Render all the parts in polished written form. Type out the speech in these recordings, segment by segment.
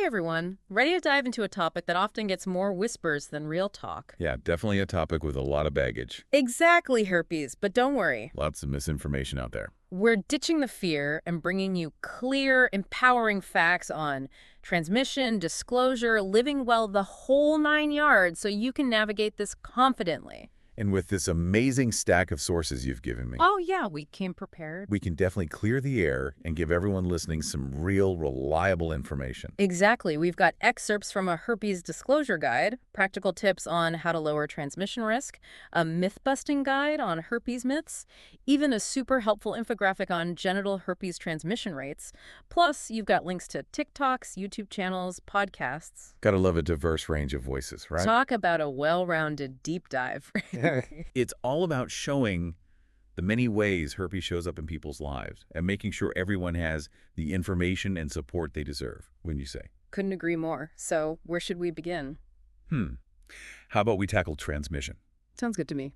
Hey everyone, ready to dive into a topic that often gets more whispers than real talk. Yeah, definitely a topic with a lot of baggage. Exactly, herpes, but don't worry. Lots of misinformation out there. We're ditching the fear and bringing you clear, empowering facts on transmission, disclosure, living well, the whole 9 yards so you can navigate this confidently. And with this amazing stack of sources you've given me, Oh yeah, we came prepared. we can definitely clear the air and give everyone listening some real, reliable information. Exactly. We've got excerpts from a herpes disclosure guide, practical tips on how to lower transmission risk, a myth-busting guide on herpes myths, even a super helpful infographic on genital herpes transmission rates. Plus, you've got links to TikToks, YouTube channels, podcasts. Gotta love a diverse range of voices, right? Talk about a well-rounded deep dive. It's all about showing the many ways herpes shows up in people's lives and making sure everyone has the information and support they deserve, wouldn't you say? Couldn't agree more. So, where should we begin? How about we tackle transmission? Sounds good to me.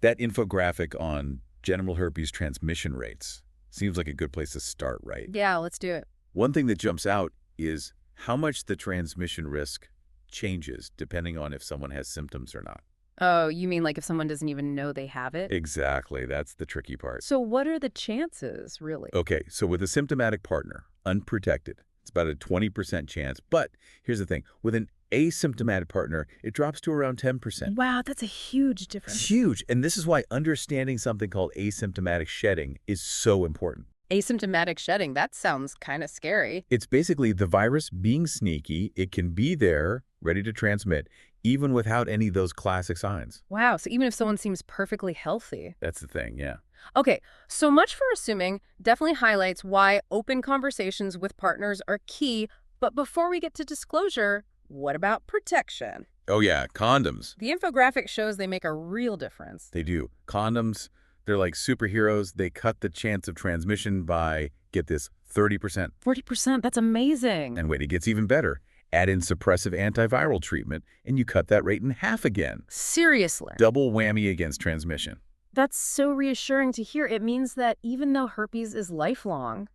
That infographic on genital herpes transmission rates seems like a good place to start, right? Yeah, let's do it. One thing that jumps out is how much the transmission risk changes depending on if someone has symptoms or not. Oh, you mean like if someone doesn't even know they have it? Exactly. That's the tricky part. So what are the chances, really? Okay, so with a symptomatic partner, unprotected, it's about a 20% chance. But here's the thing. With an asymptomatic partner, it drops to around 10%. Wow, that's a huge difference. It's huge. And this is why understanding something called asymptomatic shedding is so important. Asymptomatic shedding, that sounds kind of scary. It's basically the virus being sneaky. It can be there, ready to transmit, even without any of those classic signs. Wow, so even if someone seems perfectly healthy. That's the thing, yeah. Okay, so much for assuming definitely highlights why open conversations with partners are key. But before we get to disclosure, what about protection? Oh, yeah, condoms. The infographic shows they make a real difference. They do. Condoms, they're like superheroes. They cut the chance of transmission by, get this, 30%. 40%, that's amazing. And wait, it gets even better. Add in suppressive antiviral treatment, and you cut that rate in half again. Seriously. Double whammy against transmission. That's so reassuring to hear. It means that even though herpes is lifelong,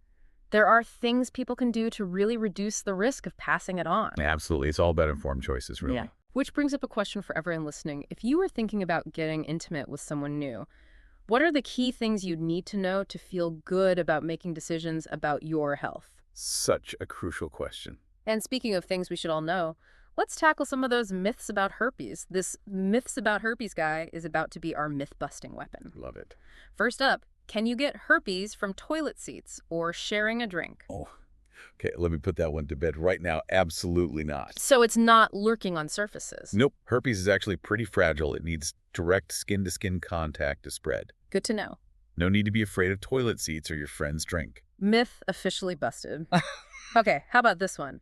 there are things people can do to really reduce the risk of passing it on. Absolutely. It's all about informed choices, really. Yeah. Which brings up a question for everyone listening. If you were thinking about getting intimate with someone new, what are the key things you'd need to know to feel good about making decisions about your health? Such a crucial question. And speaking of things we should all know, let's tackle some of those myths about herpes. This myths about herpes guy is about to be our myth-busting weapon. Love it. First up, can you get herpes from toilet seats or sharing a drink? Oh, okay, let me put that one to bed right now. Absolutely not. So it's not lurking on surfaces. Nope. Herpes is actually pretty fragile. It needs direct skin-to-skin contact to spread. Good to know. No need to be afraid of toilet seats or your friend's drink. Myth officially busted. Okay, how about this one?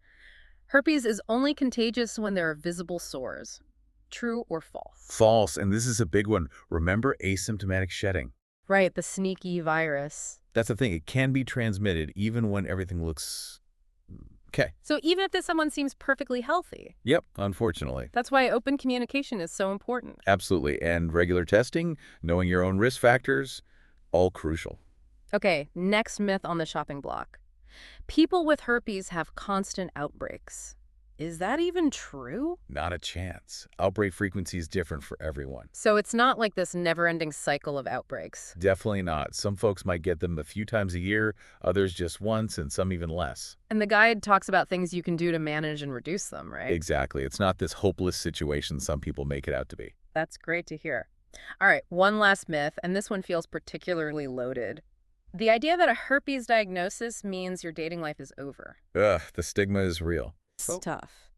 Herpes is only contagious when there are visible sores. True or false? False, and this is a big one. Remember asymptomatic shedding. Right, the sneaky virus. That's the thing. It can be transmitted even when everything looks okay. So even if someone seems perfectly healthy. Yep, unfortunately. That's why open communication is so important. Absolutely. And regular testing, knowing your own risk factors, all crucial. Okay, next myth on the shopping block. People with herpes have constant outbreaks. Is that even true? Not a chance. Outbreak frequency is different for everyone. So it's not like this never-ending cycle of outbreaks. Definitely not. Some folks might get them a few times a year, others just once, and some even less. And the guide talks about things you can do to manage and reduce them, right? Exactly. It's not this hopeless situation some people make it out to be. That's great to hear. All right, one last myth, and this one feels particularly loaded. The idea that a herpes diagnosis means your dating life is over. Ugh, the stigma is real. It's tough.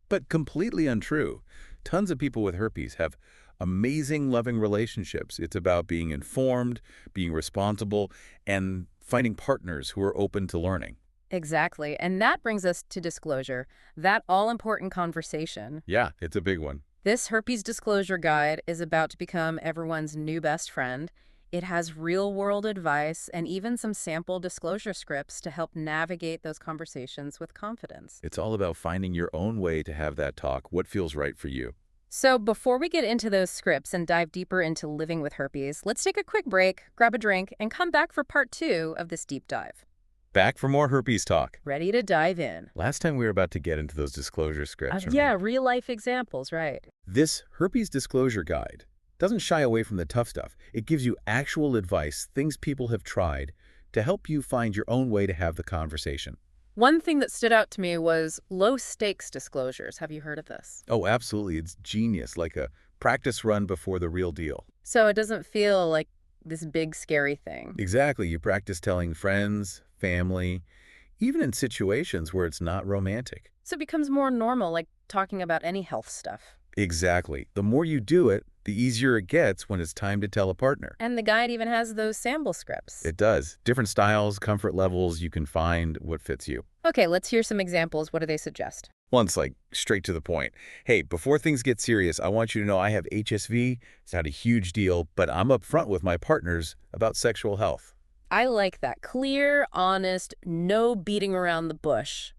But completely untrue. Tons of people with herpes have amazing, loving relationships. It's about being informed, being responsible, and finding partners who are open to learning. Exactly. And that brings us to disclosure, that all-important conversation. Yeah, it's a big one. This herpes disclosure guide is about to become everyone's new best friend. It has real-world advice and even some sample disclosure scripts to help navigate those conversations with confidence. It's all about finding your own way to have that talk, what feels right for you. So before we get into those scripts and dive deeper into living with herpes, let's take a quick break, grab a drink, and come back for part 2 of this deep dive. Back for more herpes talk. Ready to dive in. Last time we were about to get into those disclosure scripts. Yeah, real-life examples, right. This herpes disclosure guide doesn't shy away from the tough stuff. It gives you actual advice, things people have tried, to help you find your own way to have the conversation. One thing that stood out to me was low-stakes disclosures. Have you heard of this? Oh, absolutely. It's genius, like a practice run before the real deal. So it doesn't feel like this big, scary thing. Exactly. You practice telling friends, family, even in situations where it's not romantic. So it becomes more normal, like talking about any health stuff. Exactly. The more you do it, the easier it gets when it's time to tell a partner. And the guide even has those sample scripts. It does. Different styles, comfort levels, you can find what fits you. Okay, let's hear some examples. What do they suggest? One's like straight to the point. Hey, before things get serious, I want you to know I have HSV. It's not a huge deal, but I'm upfront with my partners about sexual health. I like that. Clear, honest, no beating around the bush.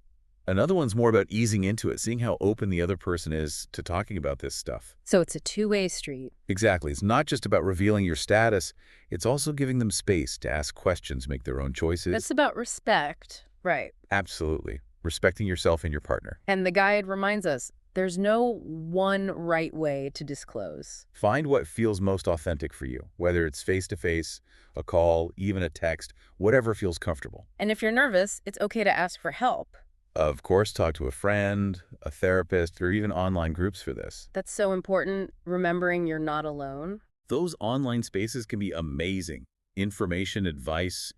Another one's more about easing into it, seeing how open the other person is to talking about this stuff. So it's a two-way street. Exactly. It's not just about revealing your status. It's also giving them space to ask questions, make their own choices. That's about respect. Right. Absolutely. Respecting yourself and your partner. And the guide reminds us, there's no one right way to disclose. Find what feels most authentic for you, whether it's face-to-face, a call, even a text, whatever feels comfortable. And if you're nervous, it's okay to ask for help. Of course, talk to a friend, a therapist, or even online groups for this. That's so important, remembering you're not alone. Those online spaces can be amazing. Information, advice,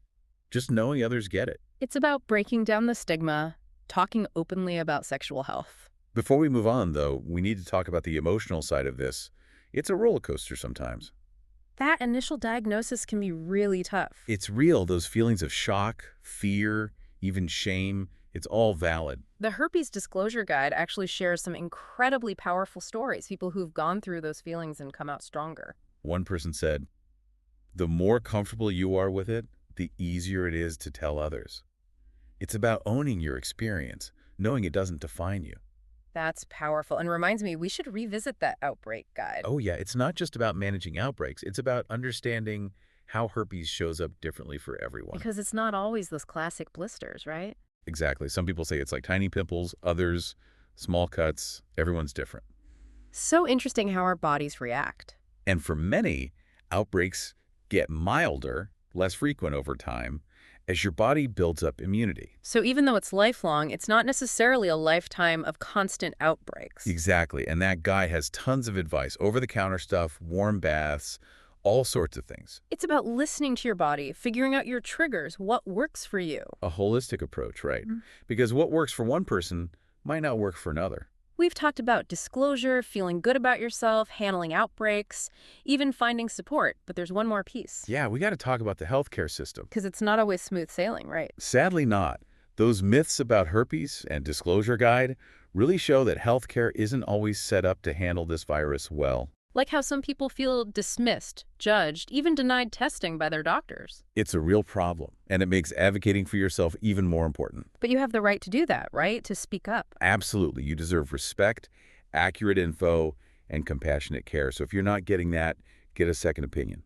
just knowing others get it. It's about breaking down the stigma, talking openly about sexual health. Before we move on, though, we need to talk about the emotional side of this. It's a roller coaster sometimes. That initial diagnosis can be really tough. It's real, those feelings of shock, fear, even shame. It's all valid. The Herpes Disclosure Guide actually shares some incredibly powerful stories, people who've gone through those feelings and come out stronger. One person said, "The more comfortable you are with it, the easier it is to tell others." It's about owning your experience, knowing it doesn't define you. That's powerful and reminds me we should revisit that outbreak guide. Oh yeah, it's not just about managing outbreaks. It's about understanding how herpes shows up differently for everyone. Because it's not always those classic blisters, right? Exactly. Some people say it's like tiny pimples, others, small cuts. Everyone's different. So interesting how our bodies react. And for many, outbreaks get milder, less frequent over time, as your body builds up immunity. So even though it's lifelong, it's not necessarily a lifetime of constant outbreaks. Exactly. And that guy has tons of advice, over-the-counter stuff, warm baths, all sorts of things. It's about listening to your body, figuring out your triggers, what works for you. A holistic approach, right? Mm. Because what works for one person might not work for another. We've talked about disclosure, feeling good about yourself, handling outbreaks, even finding support. But there's one more piece. Yeah, we got to talk about the healthcare system. Because it's not always smooth sailing, right? Sadly not. Those myths about herpes and disclosure guide really show that healthcare isn't always set up to handle this virus well. Like how some people feel dismissed, judged, even denied testing by their doctors. It's a real problem, and it makes advocating for yourself even more important. But you have the right to do that, right? To speak up. Absolutely. You deserve respect, accurate info, and compassionate care. So if you're not getting that, get a second opinion.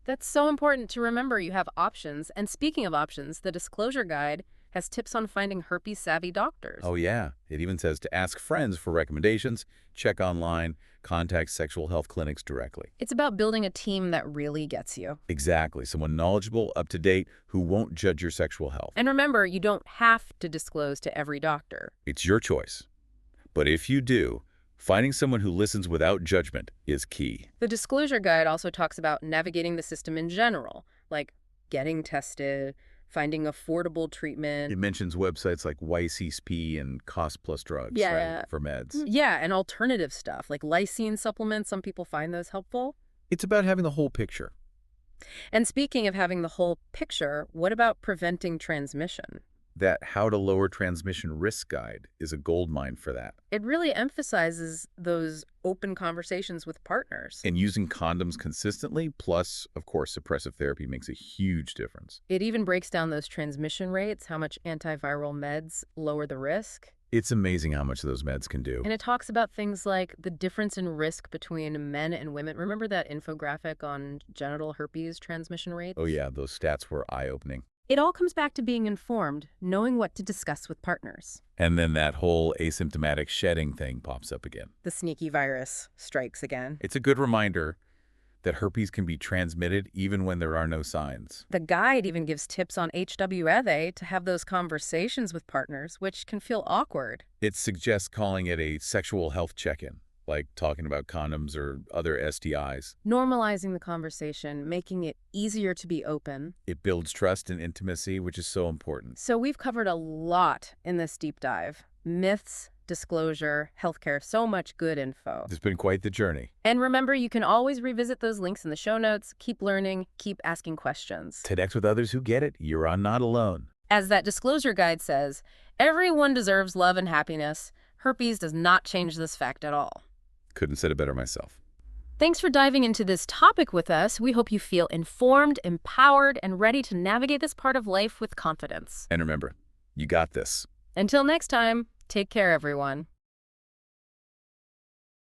That's so important to remember you have options. And speaking of options, the Disclosure Guide has tips on finding herpes-savvy doctors. Oh, yeah. It even says to ask friends for recommendations, check online, contact sexual health clinics directly. It's about building a team that really gets you. Exactly. Someone knowledgeable, up to date, who won't judge your sexual health. And remember, you don't have to disclose to every doctor. It's your choice. But if you do, finding someone who listens without judgment is key. The Disclosure Guide also talks about navigating the system in general, like getting tested, finding affordable treatment. It mentions websites like YCSP and Cost Plus Drugs, Yeah. right, for meds. Yeah, and alternative stuff, like lysine supplements. Some people find those helpful. It's about having the whole picture. And speaking of having the whole picture, what about preventing transmission? That How to Lower Transmission Risk Guide is a goldmine for that. It really emphasizes those open conversations with partners. And using condoms consistently, plus, of course, suppressive therapy makes a huge difference. It even breaks down those transmission rates, how much antiviral meds lower the risk. It's amazing how much those meds can do. And it talks about things like the difference in risk between men and women. Remember that infographic on genital herpes transmission rates? Oh yeah, those stats were eye-opening. It all comes back to being informed, knowing what to discuss with partners. And then that whole asymptomatic shedding thing pops up again. The sneaky virus strikes again. It's a good reminder that herpes can be transmitted even when there are no signs. The guide even gives tips on HWFA to have those conversations with partners, which can feel awkward. It suggests calling it a sexual health check-in, like talking about condoms or other STIs. Normalizing the conversation, making it easier to be open. It builds trust and intimacy, which is so important. So we've covered a lot in this deep dive. Myths, disclosure, healthcare, so much good info. It's been quite the journey. And remember, you can always revisit those links in the show notes. Keep learning, keep asking questions. Connect with others who get it. You're not alone. As that disclosure guide says, everyone deserves love and happiness. Herpes does not change this fact at all. Couldn't said it better myself. Thanks for diving into this topic with us. We hope you feel informed, empowered, and ready to navigate this part of life with confidence. And remember, you got this. Until next time, take care, everyone.